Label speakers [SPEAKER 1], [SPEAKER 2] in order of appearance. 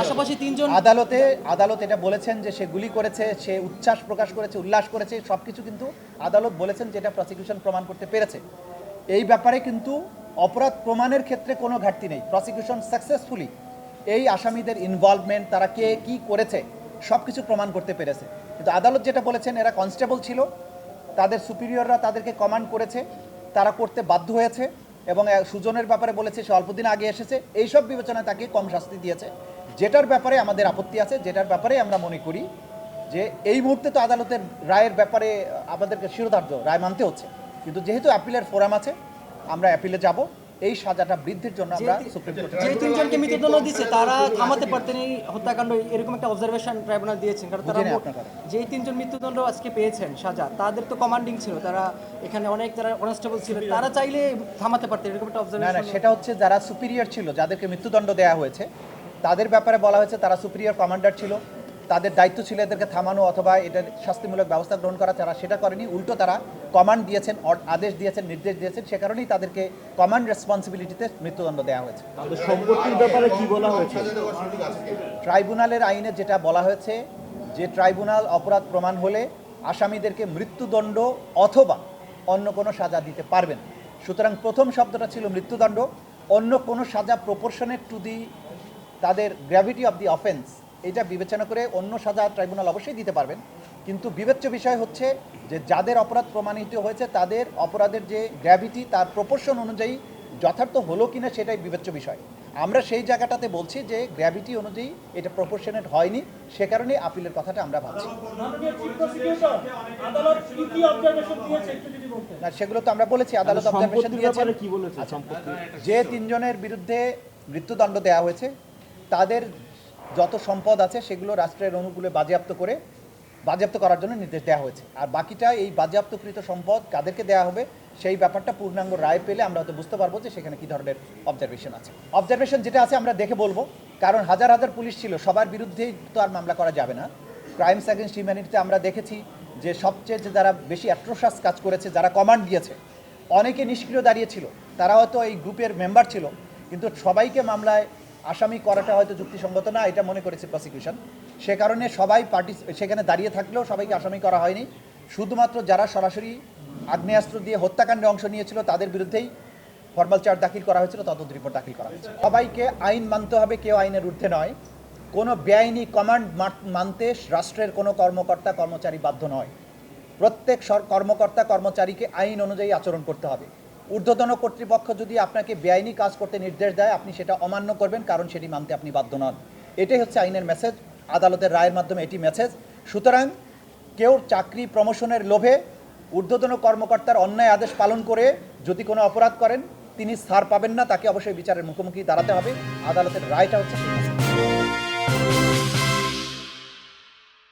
[SPEAKER 1] পাশাপাশি তিনজন
[SPEAKER 2] আদালত এটা বলেছেন যে সে গুলি করেছে, সে উচ্ছ্বাস প্রকাশ করেছে, উল্লাস করেছে, সব কিছু কিন্তু আদালত বলেছেন যেটা প্রসিকিউশন প্রমাণ করতে পেরেছে। এই ব্যাপারে কিন্তু অপরাধ প্রমাণের ক্ষেত্রে কোনো ঘাটতি নেই। প্রসিকিউশন সাকসেসফুলি এই আসামিদের ইনভলভমেন্ট, তারা কে কী করেছে সব কিছু প্রমাণ করতে পেরেছে। কিন্তু আদালত যেটা বলেছেন, এরা কনস্টেবল ছিল, তাদের সুপিরিয়ররা তাদেরকে কমান্ড করেছে, তারা করতে বাধ্য হয়েছে, এবং সুজনের ব্যাপারে বলেছে সে অল্পদিন আগে এসেছে, এইসব বিবেচনায় তাকে কম শাস্তি দিয়েছে। যেটার ব্যাপারে আমাদের আপত্তি আছে, যেটার ব্যাপারে আমরা মনে করি যে এই মুহূর্তে তো আদালতের রায়ের ব্যাপারে আমাদেরকে শিরোধার্য রায় মানতে হচ্ছে, কিন্তু যেহেতু অ্যাপিলের ফোরাম আছে, আমরা অ্যাপিলে যাব। এই সাজাটা বৃদ্ধির জন্য আমরা সুপ্রিম কোর্টে
[SPEAKER 1] যে তিনজনকে মৃত্যুদণ্ড দিচ্ছে তারা থামাতে পারতেন এই হত্যাকাণ্ড, এরকম একটা অবজারভেশন ট্রাইব্যুনাল দিয়েছেন। কারণ তারা যেই তিনজন মৃত্যুদণ্ড আজকে পেয়েছেন সাজা, তাদের তো কমান্ডিং ছিল, তারা এখানে অনেক যারা কনস্টেবল ছিলেন, তারা চাইলে থামাতে পারতেন, এরকম একটা অবজারভেশন।
[SPEAKER 2] না, সেটা হচ্ছে যারা সুপিরিয়র ছিল, যাদেরকে মৃত্যুদণ্ড দেওয়া হয়েছে, তাদের ব্যাপারে বলা হয়েছে তারা সুপিরিয়র কমান্ডার ছিল, তাদের দায়িত্ব ছিল এদেরকে থামানো অথবা এটার শাস্তিমূলক ব্যবস্থা গ্রহণ করা। তারা সেটা করেনি, উল্টো তারা কমান্ড দিয়েছেন, আদেশ দিয়েছেন, নির্দেশ দিয়েছেন, সে কারণেই তাদেরকে কমান্ড রেসপন্সিবিলিটিতে মৃত্যুদণ্ড দেওয়া হয়েছে।
[SPEAKER 3] সম্পত্তির ব্যাপারে কি বলা হয়েছে?
[SPEAKER 2] ট্রাইব্যুনালের আইনে যেটা বলা হয়েছে যে ট্রাইব্যুনাল অপরাধ প্রমাণ হলে আসামিদেরকে মৃত্যুদণ্ড অথবা অন্য কোনো সাজা দিতে পারবেন। সুতরাং প্রথম শব্দটা ছিল মৃত্যুদণ্ড, অন্য কোনো সাজা প্রপোর্শনেট টু দি তাদের গ্র্যাভিটি অফ দি অফেন্স, এটা বিবেচনা করে অন্য সাজা ট্রাইব্যুনাল অবশ্যই দিতে পারবেন। কিন্তু বিবেচ্য বিষয় হচ্ছে যে যাদের অপরাধ প্রমাণিত হয়েছে তাদের অপরাধের যে গ্র্যাভিটি তার প্রপোর্শন অনুযায়ী যথার্থ হলো কিনা সেটাই বিবেচ্য বিষয়। আমরা সেই জায়গাটাতে বলছি যে গ্র্যাভিটি অনুযায়ী এটা প্রপোর্শনেট হয়নি, সে কারণে আপিলের কথাটা আমরা ভাবছি। না, সেগুলো তো আমরা বলেছি, আদালত অবজারভেশন দিয়েছে। যে তিনজনের বিরুদ্ধে মৃত্যুদণ্ড দেওয়া হয়েছে তাদের যত সম্পদ আছে সেগুলো রাষ্ট্রের অনুকূলে বাজেয়াপ্ত করার জন্য নির্দেশ দেওয়া হয়েছে। আর বাকিটা এই বাজেয়াপ্তকৃত সম্পদ কাদেরকে দেওয়া হবে সেই ব্যাপারটা পূর্ণাঙ্গ রায় পেলে আমরা হয়তো বুঝতে পারবো যে সেখানে কী ধরনের অবজারভেশন আছে। অবজারভেশন যেটা আছে আমরা দেখে বলবো, কারণ হাজার হাজার পুলিশ ছিল, সবার বিরুদ্ধেই তো আর মামলা করা যাবে না। ক্রাইমস অ্যাগেনস্ট হিউম্যানিটিতে আমরা দেখেছি যে সবচেয়ে যে যারা বেশি অ্যাট্রোসাস কাজ করেছে, যারা কমান্ড দিয়েছে, অনেকে নিষ্ক্রিয় দাঁড়িয়েছিল, তারা হয়তো এই গ্রুপের মেম্বার ছিল, কিন্তু সবাইকে মামলায় আসামি করাটা হয়তো যুক্তিসঙ্গত না, এটা মনে করেছে প্রসিকিউশন। সে কারণে সবাই সেখানে দাঁড়িয়ে থাকলেও সবাইকে আসামি করা হয়নি। শুধুমাত্র যারা সরাসরি আগ্নেয়াস্ত্র দিয়ে হত্যাকাণ্ডে অংশ নিয়েছিল তাদের বিরুদ্ধেই ফর্মাল চার্জ দাখিল করা হয়েছিল, তদন্ত রিপোর্ট দাখিল করা হয়েছে। সবাইকে আইন মানতে হবে, কেউ আইনের ঊর্ধ্বে নয়। কোনো বেআইনি কমান্ড মানতে রাষ্ট্রের কোনো কর্মকর্তা কর্মচারী বাধ্য নয়। প্রত্যেক কর্মকর্তা কর্মচারীকে আইন অনুযায়ী আচরণ করতে হবে। ঊর্ধ্বতন কর্তৃপক্ষ যদি আপনাকে বেআইনি কাজ করতে নির্দেশ দেয়, আপনি সেটা অমান্য করবেন, কারণ সেটি মানতে আপনি বাধ্য নন। এটাই হচ্ছে আইনের মেসেজ, আদালতের রায়ের মাধ্যমে এটি মেসেজ। সুতরাং কেউ চাকরি প্রমোশনের লোভে ঊর্ধ্বতন কর্মকর্তার অন্যায় আদেশ পালন করে যদি কোনো অপরাধ করেন, তিনি ছাড় পাবেন না, তাকে অবশ্যই বিচারের মুখোমুখি দাঁড়াতে হবে। আদালতের রায়টা হচ্ছে